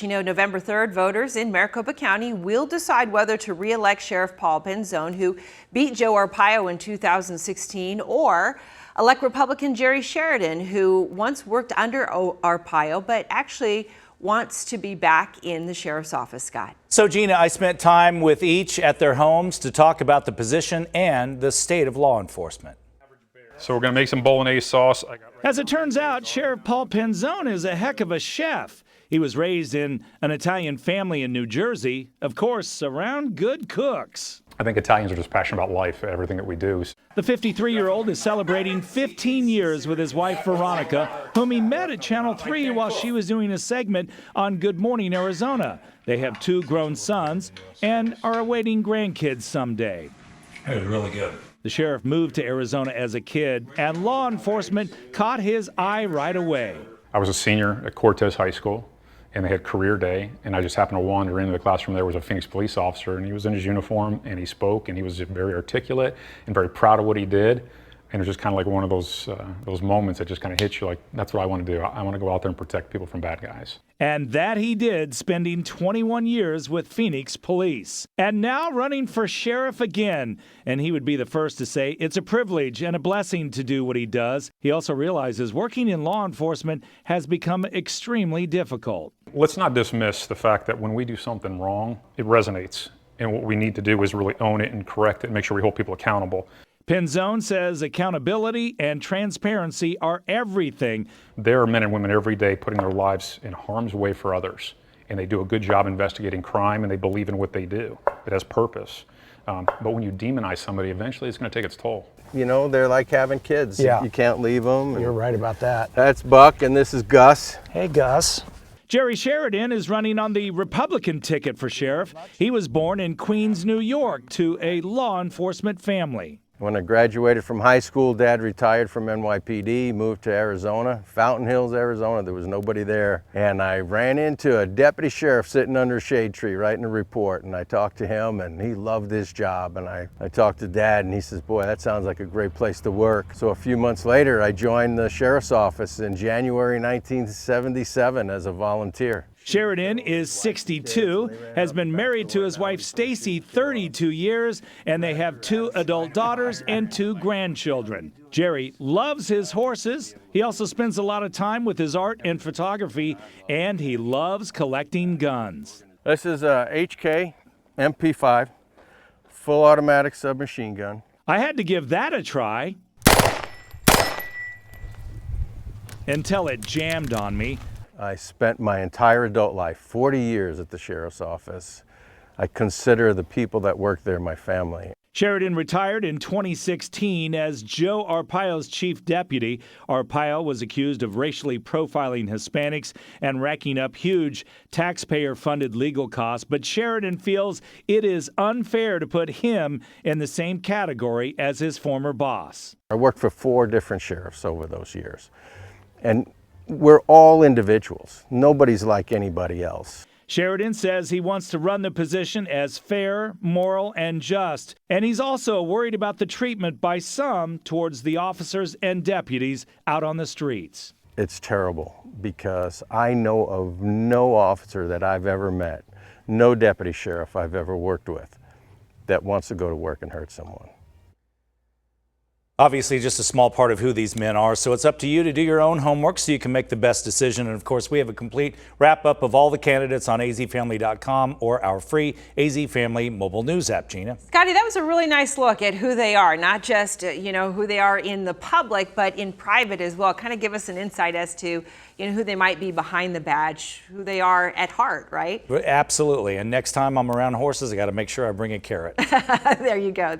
You know, November 3rd, voters in Maricopa County will decide whether to re-elect Sheriff Paul Penzone, who beat Joe Arpaio in 2016, or elect Republican Jerry Sheridan, who once worked under Arpaio, but actually wants to be back in the sheriff's office, Scott. So, Gina, I spent time with each at their homes to talk about the position and the state of law enforcement. So we're going to make some bolognese sauce. As it turns out, Sheriff Paul Penzone is a heck of a chef. He was raised in an Italian family in New Jersey, of course, around good cooks. I think Italians are just passionate about life, everything that we do. The 53-year-old is celebrating 15 years with his wife, Veronica, whom he met at Channel 3 while she was doing a segment on Good Morning Arizona. They have 2 grown sons and are awaiting grandkids someday. It was really good. The sheriff moved to Arizona as a kid, and law enforcement caught his eye right away. I was a senior at Cortez High School, and they had career day, and I just happened to wander into the classroom. There was a Phoenix police officer, and he was in his uniform, and he spoke, and he was very articulate and very proud of what he did. And it was just kind of like one of those moments that just kind of hits you like, that's what I want to do. I want to go out there and protect people from bad guys. And that he did, spending 21 years with Phoenix police. And now running for sheriff again. And he would be the first to say it's a privilege and a blessing to do what he does. He also realizes working in law enforcement has become extremely difficult. Let's not dismiss the fact that when we do something wrong, it resonates. And what we need to do is really own it and correct it and make sure we hold people accountable. Penzone says accountability and transparency are everything. There are men and women every day putting their lives in harm's way for others, and they do a good job investigating crime, and they believe in what they do. It has purpose. But when you demonize somebody, eventually it's going to take its toll. You know, they're like having kids. Yeah. You can't leave them. You're right about that. That's Buck, and this is Gus. Hey, Gus. Jerry Sheridan is running on the Republican ticket for sheriff. He was born in Queens, New York, to a law enforcement family. When I graduated from high school, Dad retired from NYPD, moved to Arizona, Fountain Hills, Arizona. There was nobody there. And I ran into a deputy sheriff sitting under a shade tree writing a report. And I talked to him, and he loved his job. And I talked to Dad, and he says, boy, that sounds like a great place to work. So a few months later, I joined the sheriff's office in January 1977 as a volunteer. Sheridan is 62, has been married to his wife Stacy 32 years, and they have 2 adult daughters and 2 grandchildren. Jerry loves his horses. He also spends a lot of time with his art and photography, and he loves collecting guns. This is a HK MP5 full automatic submachine gun. I had to give that a try until it jammed on me. I spent my entire adult life, 40 years at the sheriff's office. I consider the people that work there my family. Sheridan retired in 2016 as Joe Arpaio's chief deputy. Arpaio was accused of racially profiling Hispanics and racking up huge taxpayer-funded legal costs, but Sheridan feels it is unfair to put him in the same category as his former boss. I worked for 4 different sheriffs over those years, and we're all individuals. Nobody's like anybody else. Sheridan says he wants to run the position as fair, moral, and just. And he's also worried about the treatment by some towards the officers and deputies out on the streets. It's terrible because I know of no officer that I've ever met, no deputy sheriff I've ever worked with, that wants to go to work and hurt someone. Obviously, just a small part of who these men are, so it's up to you to do your own homework so you can make the best decision. And of course, we have a complete wrap-up of all the candidates on azfamily.com or our free AZ Family mobile news app. Gina. Scotty, that was a really nice look at who they are, not just who they are in the public, but in private as well. Kind of give us an insight as to who they might be behind the badge, who they are at heart, right? Absolutely. And next time I'm around horses, I got to make sure I bring a carrot. There you go.